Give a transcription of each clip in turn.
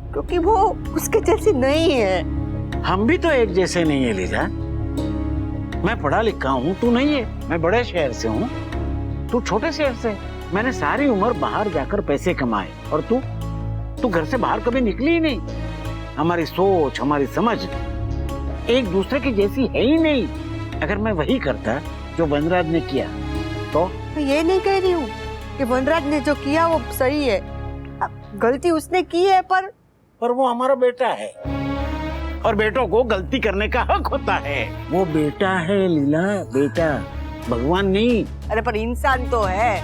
क्योंकि वो उसके जैसी नहीं है। हम भी तो एक जैसे नहीं है लीजा। मैं पढ़ा लिखा हूँ, तू नहीं है। मैं बड़े शहर से हूँ, तू छोटे शहर से। मैंने सारी उम्र बाहर जाकर पैसे कमाए और तू घर से बाहर कभी निकली ही नहीं। हमारी सोच, हमारी समझ एक दूसरे की जैसी है ही नहीं। अगर मैं वही करता जो वनराज ने किया तो। मैं ये नहीं कह रही हूँ कि वनराज ने जो किया वो सही है, गलती उसने की है, पर वो हमारा बेटा है और बेटों को गलती करने का हक होता है। वो बेटा है लीला, बेटा, भगवान नहीं। अरे पर इंसान तो है,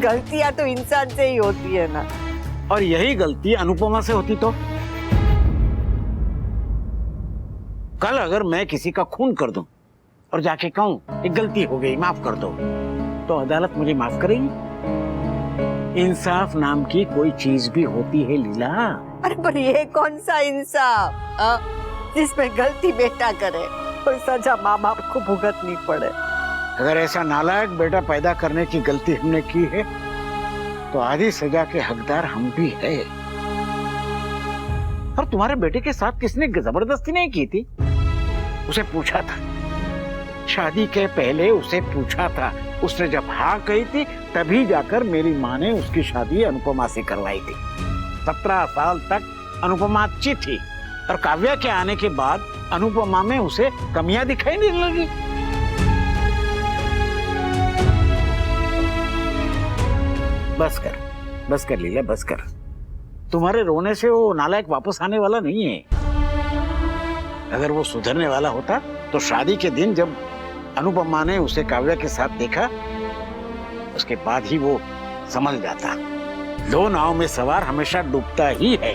गलतियां तो इंसान से ही होती है ना। और यही गलती अनुपमा से होती तो। कल अगर मैं किसी का खून कर दूं और जाके कहूं एक गलती हो गई, माफ कर दो, तो अदालत मुझे माफ करेगी? इंसाफ नाम की कोई चीज भी होती है लीला। अरे पर ये कौन सा इंसाफ जिसमें गलती बेटा करे और सजा माँ बाप को भुगतनी पड़े। अगर ऐसा नालायक बेटा पैदा करने की गलती हमने की है तो आधी सजा के हकदार हम भी है। और तुम्हारे बेटे के साथ किसने जबरदस्ती नहीं की थी? उसे पूछा था, शादी के पहले उसे पूछा था। उसने जब हाँ कही थी तभी जाकर मेरी माँ ने उसकी शादी अनुपमा से करवाई थी। 17 साल तक अनुपमा अच्छी थी और काव्या के आने के बाद अनुपमा में उसे कमियां दिखाई नहीं लगी। बस कर लीला, बस कर। तुम्हारे रोने से वो नालायक वापस आने वाला नहीं है। अगर वो सुधरने वाला होता तो शादी के दिन जब अनुपमा ने उसे काव्या के साथ देखा उसके बाद ही वो संभल जाता। दो नाव में सवार हमेशा डूबता ही है।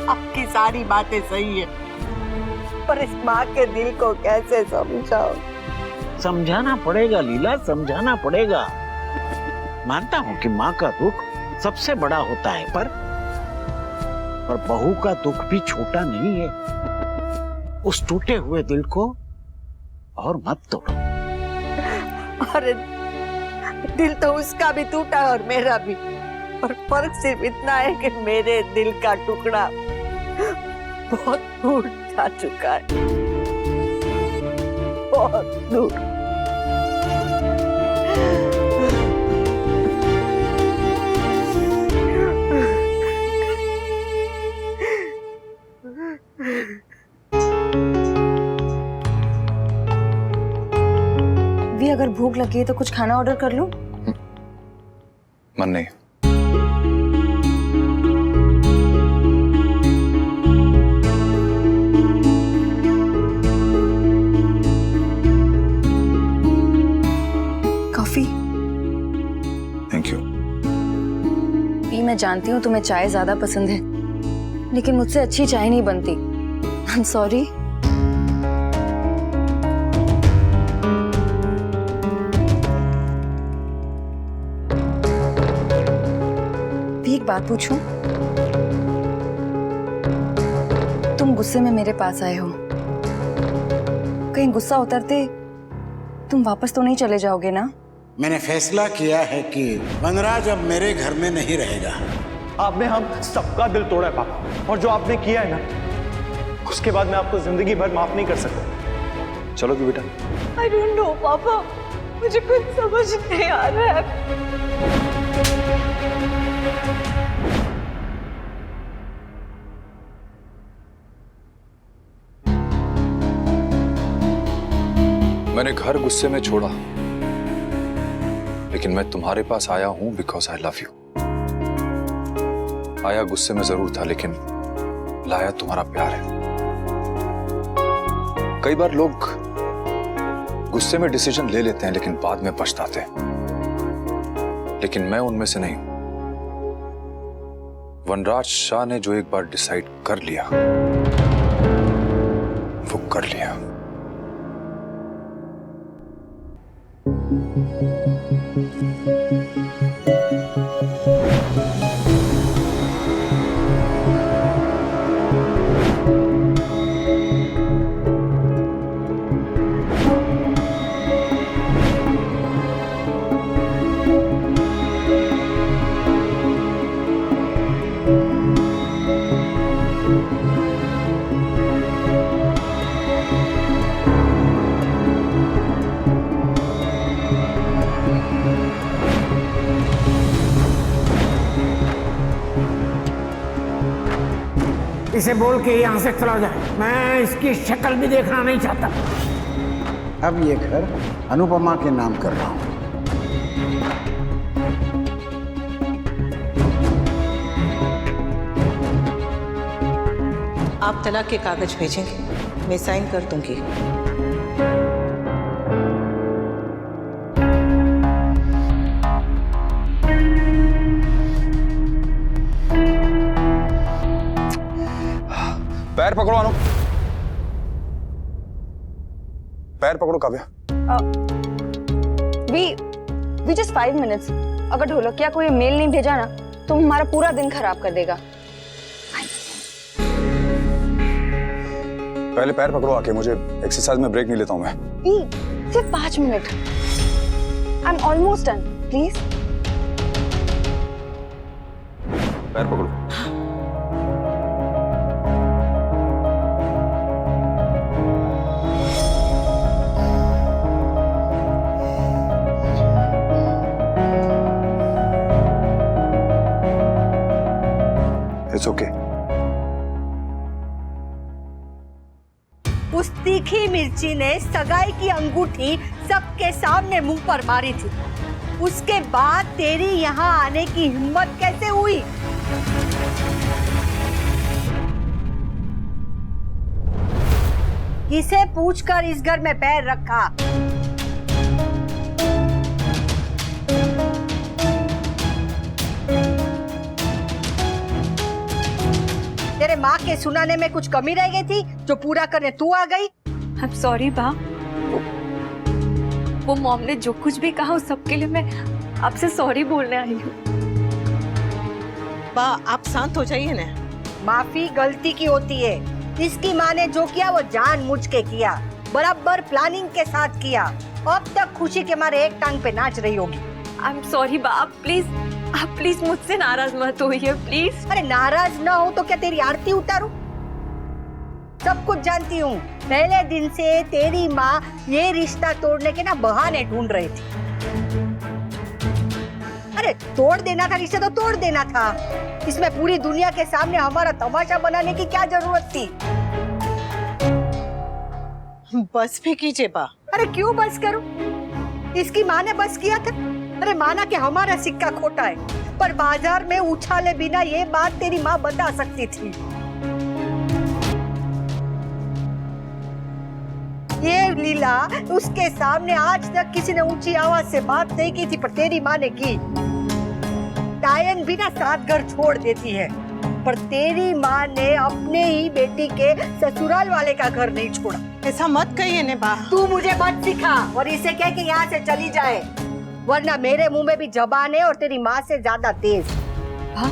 आपकी सारी बातें सही है, पर इस माँ के दिल को कैसे समझाओ? समझाना पड़ेगा लीला, समझाना पड़ेगा। मानता हूँ कि माँ का दुख सबसे बड़ा होता है, पर बहू का दुख भी छोटा नहीं है। उस टूटे हुए दिल को और मत तोड़ो। अरे दिल तो उसका भी टूटा और मेरा भी, और फर्क सिर्फ इतना है कि मेरे दिल का टुकड़ा बहुत दूर जा चुका है, बहुत दूर। भी अगर भूख लगी है तो कुछ खाना ऑर्डर कर लूं? मन नहीं। कॉफी? Thank you. भी मैं जानती हूँ तुम्हें चाय ज्यादा पसंद है, लेकिन मुझसे अच्छी चाय नहीं बनती। I am sorry. एक बात पूछूं? तुम गुस्से में मेरे पास आए हो, कहीं गुस्सा उतरते तुम वापस तो नहीं चले जाओगे ना? मैंने फैसला किया है कि वनराज अब मेरे घर में नहीं रहेगा। आपने हम सबका दिल तोड़ा है पापा, और जो आपने किया है ना, उसके बाद मैं आपको जिंदगी भर माफ नहीं कर सकता। चलो कि बेटा। I don't know, पापा, मुझे कुछ समझ नहीं आ रहा है। मैंने घर गुस्से में छोड़ा, लेकिन मैं तुम्हारे पास आया हूं बिकॉज आई लव यू। आया गुस्से में जरूर था, लेकिन लाया तुम्हारा प्यार है। कई बार लोग गुस्से में डिसीजन ले लेते हैं लेकिन बाद में पछताते हैं, लेकिन मैं उनमें से नहीं हूं। वनराज शाह ने जो एक बार डिसाइड कर लिया वो कर लिया। इसे बोल के यहाँ से चला जाए, मैं इसकी शक्ल भी देखना नहीं चाहता। अब ये घर अनुपमा के नाम कर रहा हूँ। आप तलाक के कागज भेजेंगे, मैं साइन कर दूंगी। पैर पकड़ो अनु, पैर पकड़ो काव्या। We just 5 minutes. अगर ढोलकिया को ये मेल नहीं भेजा ना तो हमारा पूरा दिन खराब कर देगा। पहले पैर पकड़ो आके, मुझे एक्सरसाइज में ब्रेक नहीं लेता हूं मैं। सिर्फ 5 minute. I am almost done, please. पैर पकड़ो। It's okay. उस तीखी मिर्ची ने सगाई की अंगूठी सबके सामने मुंह पर मारी थी। उसके बाद तेरी यहाँ आने की हिम्मत कैसे हुई? किसे पूछकर इस घर में पैर रखा? तेरे माँ के सुनाने में कुछ कमी रह गई थी जो पूरा करने तू आ गई? आई एम सॉरी बा। वो मॉम ने जो कुछ भी कहा उस सबके लिए मैं आपसे सॉरी बोलने आई हूँ। बा आप शांत हो जाइए ना। माफी गलती की होती है। इसकी माँ ने जो किया वो जानबूझ के किया, बराबर प्लानिंग के साथ किया। अब तक खुशी के मारे एक टांग पे नाच रही होगी। आई एम सॉरी बा, आप प्लीज मुझसे नाराज मत होइए प्लीज। अरे नाराज ना हो तो क्या तेरी आरती उतारूं? सब कुछ जानती हूँ। पहले दिन से तेरी माँ ये रिश्ता तोड़ने के ना बहाने ढूंढ रही थी। अरे तोड़ देना था रिश्ता तो तोड़ देना था। इसमें पूरी दुनिया के सामने हमारा तमाशा बनाने की क्या जरूरत थी? बस भी कीजिए बा। अरे क्यों बस करूं? इसकी माँ ने बस किया था। अरे माना कि हमारा सिक्का खोटा है, पर बाजार में उछाले बिना ये बात तेरी माँ बता सकती थी। ये लीला उसके सामने आज तक किसी ने ऊंची आवाज से बात नहीं की थी, पर तेरी माँ ने की। टायन भी ना साथ घर छोड़ देती है, पर तेरी माँ ने अपने ही बेटी के ससुराल वाले का घर नहीं छोड़ा। ऐसा मत कहिए ने बा। तू मुझे मत सिखा और इसे कह कि यहाँ से चली जाए, वरना मेरे मुंह में भी जबान है और तेरी माँ से ज्यादा तेज। हाँ?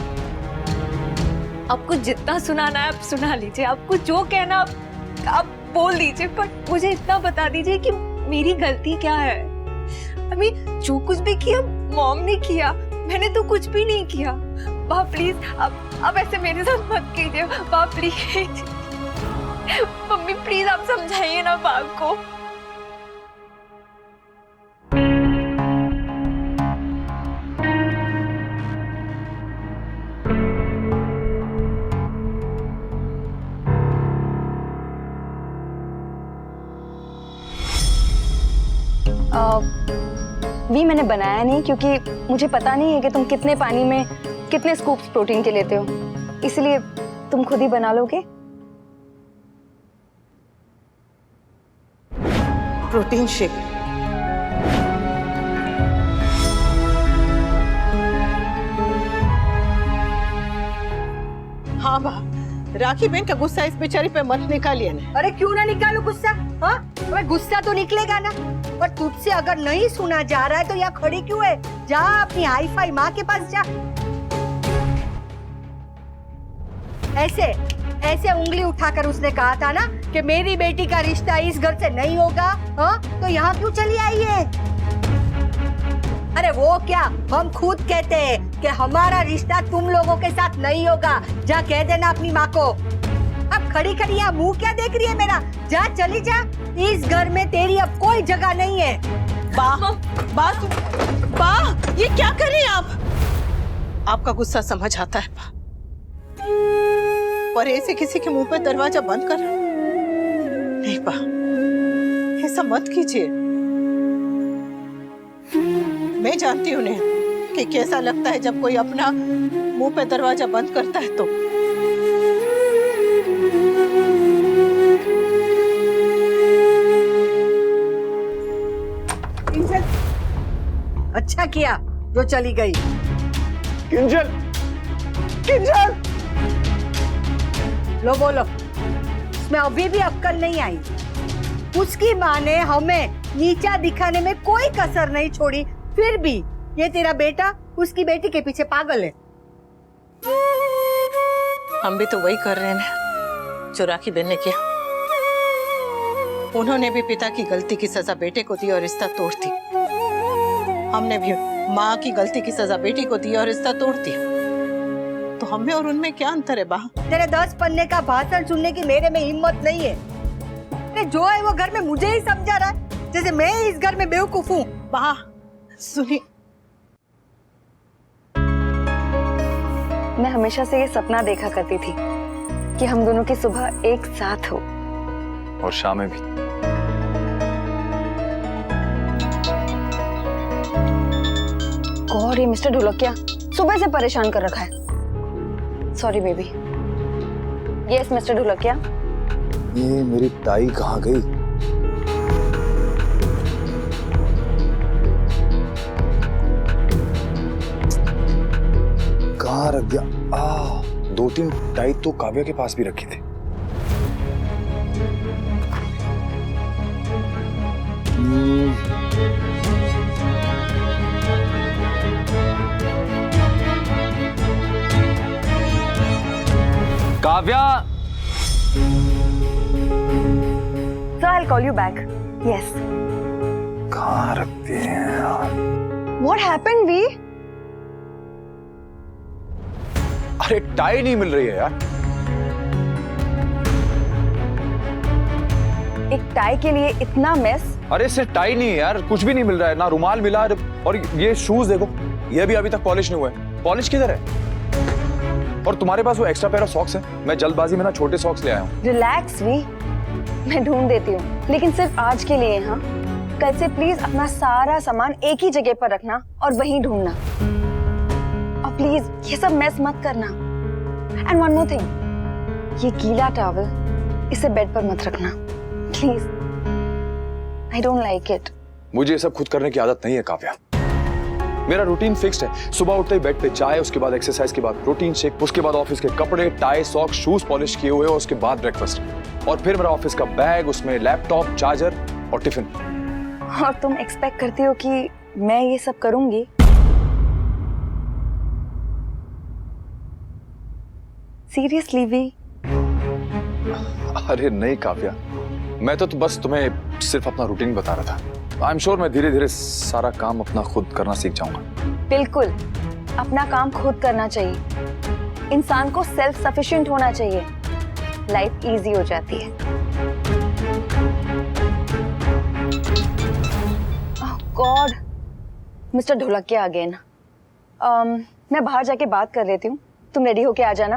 आपको जितना सुनाना है आप सुना लीजिए, आपको जो कहना आप बोल दीजिए, पर मुझे इतना बता दीजिए कि मेरी गलती क्या है। अभी जो कुछ भी किया मॉम ने किया, मैंने तो कुछ भी नहीं किया। बा प्लीज अब ऐसे मेरे साथ मत कीजिए बा प्लीज। मम्मी प्लीज आप समझाइए ना बाप को। भी मैंने बनाया नहीं क्योंकि मुझे पता नहीं है कि तुम कितने पानी में कितने स्कूप्स प्रोटीन के लेते हो, इसलिए तुम खुद ही बना लोगे। Protein shake. हाँ बा, राखी बहन का गुस्सा इस बेचारी पे मत निकालिए ना। अरे क्यों ना निकालू गुस्सा? हाँ, अबे गुस्सा तो निकलेगा ना। पर तुझसे अगर नहीं सुना जा रहा है तो यहाँ खड़ी क्यों है? जा अपनी हाई फाई माँ के पास जा। ऐसे ऐसे उंगली उठाकर उसने कहा था ना कि मेरी बेटी का रिश्ता इस घर से नहीं होगा। हाँ, तो यहाँ क्यों चली आई है? अरे वो क्या, हम खुद कहते हैं कि हमारा रिश्ता तुम लोगों के साथ नहीं होगा। जा कह देना अपनी माँ को। अब खड़ी खड़ी यहाँ मुंह क्या देख रही है मेरा? जा चली जा, इस घर में तेरी अब कोई जगह नहीं है। बा ये क्या कर रही हैं आप? आपका गुस्सा समझ आता है बा, और ऐसे किसी के मुंह पे दरवाजा बंद कर। नहीं बा, ऐसा मत कीजिए। मैं जानती हूँ नेहा कि कैसा लगता है जब कोई अपना मुंह पे दरवाजा बंद करता है तो। अच्छा किया जो चली गई। किंजल, किंजल! लो बोलो, इसमें अभी भी अक्कल नहीं आई। उसकी माँ ने हमें नीचा दिखाने में कोई कसर नहीं छोड़ी, फिर भी ये तेरा बेटा उसकी बेटी के पीछे पागल है। हम भी तो वही कर रहे हैं जो राखी बहन ने किया। उन्होंने भी पिता की गलती की सजा बेटे को दी और रिश्ता तोड़ दी। हमने भी माँ की गलती की सजा बेटी को दी और रिश्ता तोड़ दिया। तो हमें और उनमें क्या अंतर है बा? तेरे 10 पन्ने का भाषण सुनने की मेरे में हिम्मत नहीं है। अरे जो है वो घर में मुझे ही समझा रहा है जैसे मैं इस घर में बेवकूफ हूँ। बा सुनी, मैं हमेशा से ये सपना देखा करती थी कि हम दोनों की सुबह एक साथ हो। और शामें भी। गॉड, ये मिस्टर ढोलकिया सुबह से परेशान कर रखा है। Sorry baby. Yes mister Dholakia. ये मेरी टाई कहाँ गई? कहाँ रख दिया? 2-3 टाई तो काव्या के पास भी रखी थी। Kavya! So I'll call you back. Yes. कहाँ रखते हैं यार? What happened, V? अरे टाई नहीं मिल रही है यार। एक टाई के लिए इतना मेस? अरे सिर्फ टाई नहीं है यार, कुछ भी नहीं मिल रहा है, ना रुमाल मिला। और ये शूज देखो, ये भी अभी तक पॉलिश नहीं हुए। पॉलिश किधर है? और तुम्हारे पास वो एक्स्ट्रा पेयर ऑफ सॉक्स है? मैं जल्दबाजी में ना छोटे सॉक्स ले आया हूँ। रिलैक्स वी, मैं ढूंढ देती हूँ, लेकिन सिर्फ आज के लिए। हाँ, कल से प्लीज अपना सारा सामान एक ही जगह पर रखना और वहीं ढूंढना। और प्लीज ये सब मेस मत करना। एंड वन मोर थिंग, ये गीला टॉवल इसे बेड पर मत रखना please. I don't like it. मुझे ये सब खुद करने की आदत नहीं है काव्या। मेरा रूटीन फिक्स्ड है। सुबह उठते ही बेड पे चाय, उसके बाद एक्सरसाइज के बाद प्रोटीन शेक, उसके बाद ऑफिस के कपड़े, टाई, सॉक्स, शूज पॉलिश किए हुए, और उसके बाद ब्रेकफास्ट, और फिर मेरा ऑफिस का बैग, उसमें लैपटॉप, चार्जर और टिफिन। और तुम एक्सपेक्ट करती हो कि मैं ये सब करूंगी? Seriously we? अरे नहीं काव्या, मैं तो बस तुम्हें सिर्फ अपना रूटीन बता रहा था। आई एम श्योर मैं धीरे धीरे सारा काम अपना खुद करना सीख जाऊंगा। बिल्कुल, अपना काम खुद करना चाहिए। इंसान को सेल्फ सफिशिएंट होना चाहिए, लाइफ इजी हो जाती है। ओह गॉड, मिस्टर ढोलकिया अगेन। मैं बाहर जाके बात कर लेती हूँ, तुम रेडी होके आ जाना।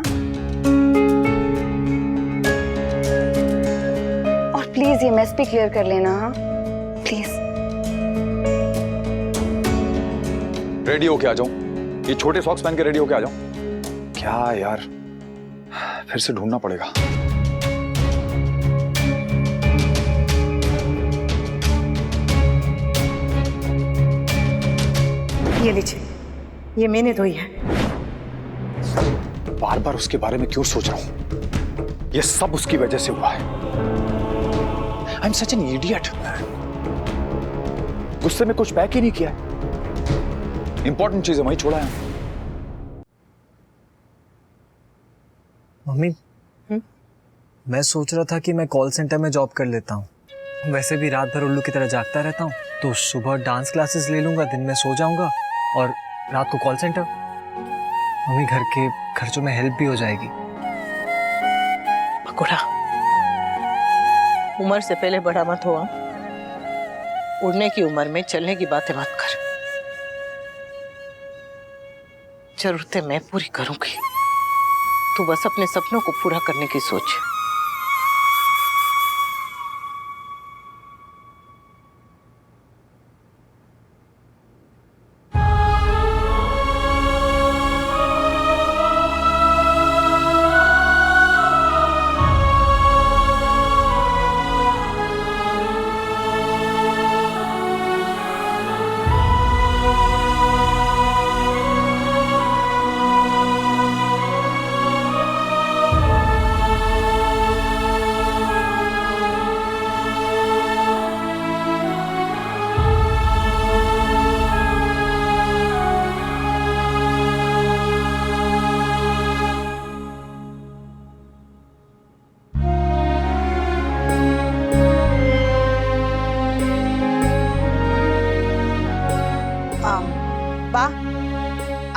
और प्लीज ये मेस भी क्लियर कर लेना। हाँ प्लीज। रेडी होके आ जाऊं? ये छोटे सॉक्स पहन के रेडी होके आ जाऊं? क्या यार, फिर से ढूंढना पड़ेगा। ये लीजिए, ये मैंने धोई है। बार बार उसके बारे में क्यों सोच रहा हूं? ये सब उसकी वजह से हुआ है। I am such an idiot. गुस्से में कुछ पैक ही नहीं किया है। इंपॉर्टेंट चीजें वहीं छोड़ा है। मम्मी, मैं सोच रहा था कि मैं कॉल सेंटर में जॉब कर लेता हूँ। वैसे भी रात भर उल्लू की तरह जागता रहता हूँ, तो सुबह डांस क्लासेस ले लूंगा, दिन में सो जाऊंगा और रात को कॉल सेंटर। मम्मी, घर के खर्चों में हेल्प भी हो जाएगी। बकुड़ा, उम्र से पहले बड़ा मत हुआ। उड़ने की उम्र में चलने की बातें मत कर। जरूरतें मैं पूरी करूंगी। तू बस अपने सपनों को पूरा करने की सोच। बा,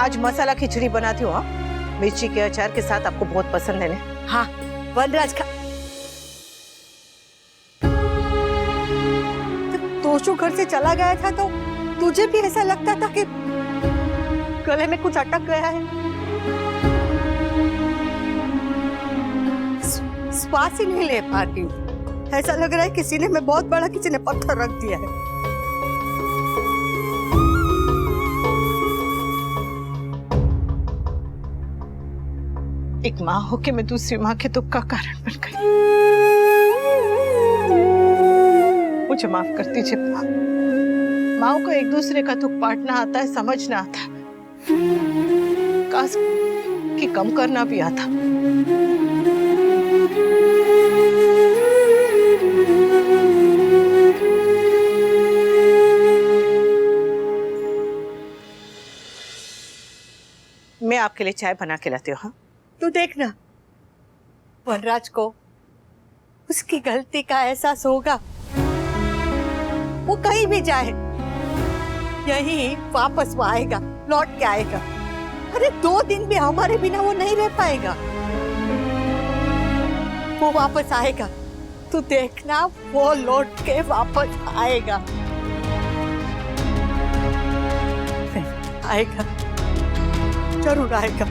आज मसाला खिचड़ी बनाती हूँ, हाँ? मिर्ची के अचार के साथ, आपको बहुत पसंद है ना? हाँ, वनराज का तोशु घर से चला गया था तो तुझे भी ऐसा लगता था कि गले में कुछ अटक गया है? श्वास ही नहीं ले पा रही हूँ। ऐसा लग रहा है कि सीने में बहुत बड़ा किसी ने पत्थर रख दिया है। एक माँ होके मैं दूसरी माँ के दुख का कारण बन गई। मुझे माफ कर दीजिए माँ। माँ को एक दूसरे का दुख बांटना आता है, समझना आता है, काश कि कम करना भी आता। मैं आपके लिए चाय बना के लाती हूँ। हाँ, तू देखना, वनराज को उसकी गलती का एहसास होगा। वो कहीं भी जाए, यही वापस वो आएगा, लौट के आएगा। अरे 2 दिन भी हमारे बिना वो नहीं रह पाएगा। वो वापस आएगा, तू देखना, वो लौट के वापस आएगा। आएगा, जरूर आएगा।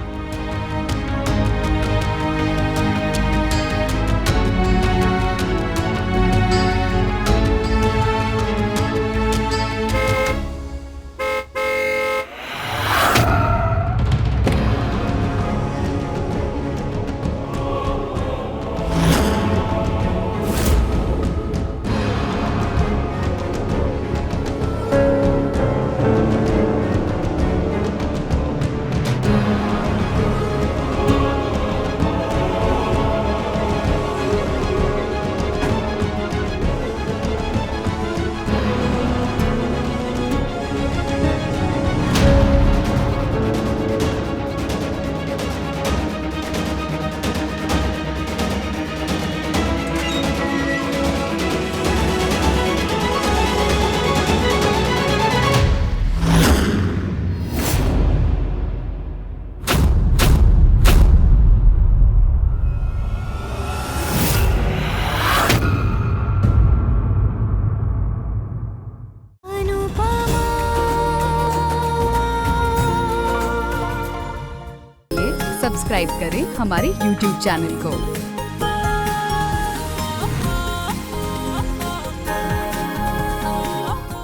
सब्सक्राइब करें हमारे YouTube चैनल को।